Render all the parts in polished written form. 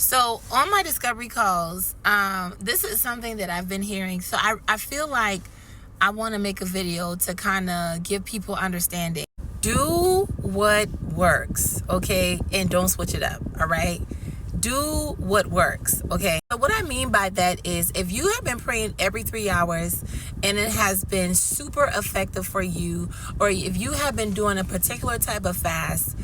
So on my discovery calls, this is something that I've been hearing. So I feel like I want to make a video to kind of give people understanding. Do what works, okay? And don't switch it up, all right? Do what works, okay? So what I mean by that is if you have been praying every 3 hours and it has been super effective for you, or if you have been doing a particular type of fast,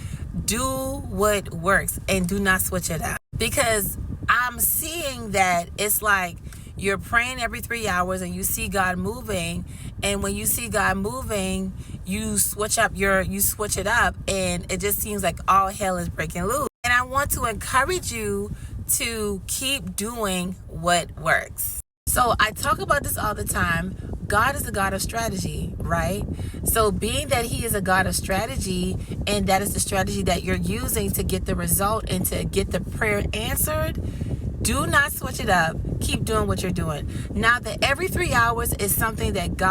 do what works and do not switch it up. Because I'm seeing that it's like you're praying every 3 hours and you see God moving, and when you see God moving, you switch it up, and it just seems like all hell is breaking loose. And I want to encourage you to keep doing what works. So I talk about this all the time. God is a God of strategy, right? So being that he is a God of strategy, and that is the strategy that you're using to get the result and to get the prayer answered, do not switch it up. Keep doing what you're doing. Now, that every 3 hours is something that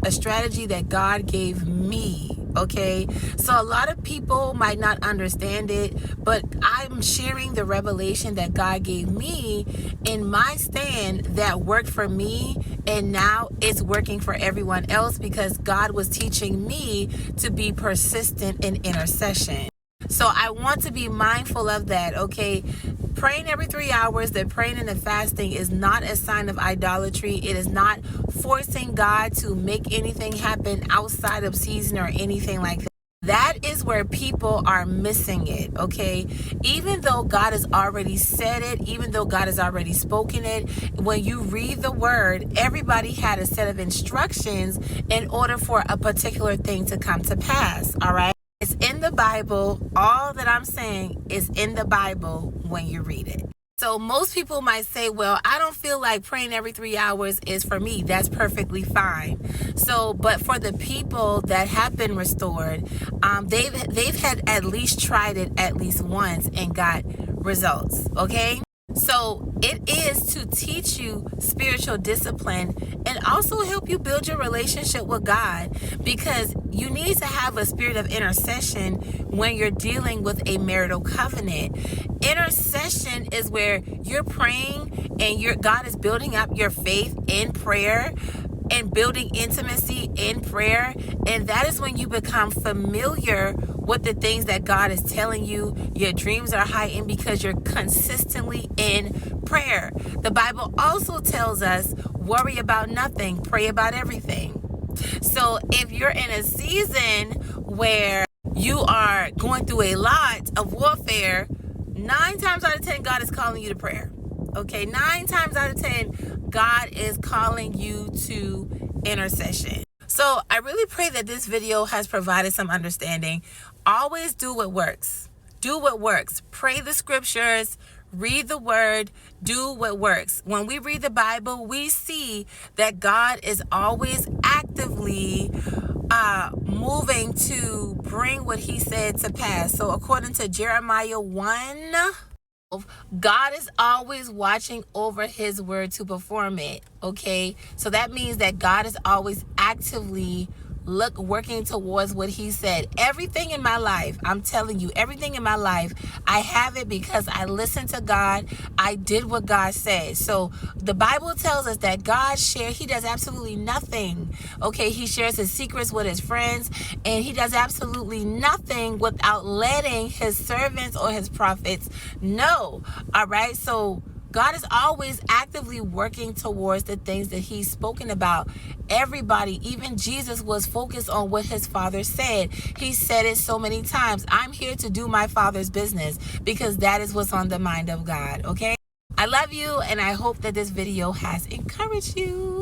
a strategy that God gave me. Okay, so a lot of people might not understand it, but I'm sharing the revelation that God gave me in my stand that worked for me, and now it's working for everyone else because God was teaching me to be persistent in intercession. So I want to be mindful of that, okay? Praying every 3 hours, that praying and the fasting is not a sign of idolatry. It is not forcing God to make anything happen outside of season or anything like that. That is where people are missing it, okay? Even though God has already said it, even though God has already spoken it, when you read the word, everybody had a set of instructions in order for a particular thing to come to pass, all right? It's in the Bible. All that I'm saying is in the Bible when you read it. So most people might say, well, I don't feel like praying every 3 hours is for me. That's perfectly fine. So, but for the people that have been restored, they've had at least tried it at least once and got results, okay? So it is to teach you spiritual discipline and also help you build your relationship with God, because you need to have a spirit of intercession when you're dealing with a marital covenant. Intercession is where you're praying and God is building up your faith in prayer and building intimacy in prayer. And that is when you become familiar with the things that God is telling you. Your dreams are heightened because you're consistently in prayer. The Bible also tells us, worry about nothing, pray about everything. So if you're in a season where you are going through a lot of warfare, 9 times out of 10, God is calling you to prayer. Okay, 9 times out of 10, God is calling you to intercession. So I really pray that this video has provided some understanding. Always do what works. Do what works. Pray the scriptures. Read the word. Do what works. When we read the Bible, we see that God is always actively moving to bring what he said to pass. So according to Jeremiah 1, God is always watching over his word to perform it, okay? So that means that God is always actively working towards what he said. Everything in my life, I'm telling you, everything in my life, I have it because I listened to God. I did what God said. So the Bible tells us that God he does absolutely nothing. Okay, he shares his secrets with his friends, and he does absolutely nothing without letting his servants or his prophets know. All right, so God is always actively working towards the things that he's spoken about. Everybody, even Jesus, was focused on what his Father said. He said it so many times. I'm here to do my Father's business, because that is what's on the mind of God, okay? I love you, and I hope that this video has encouraged you.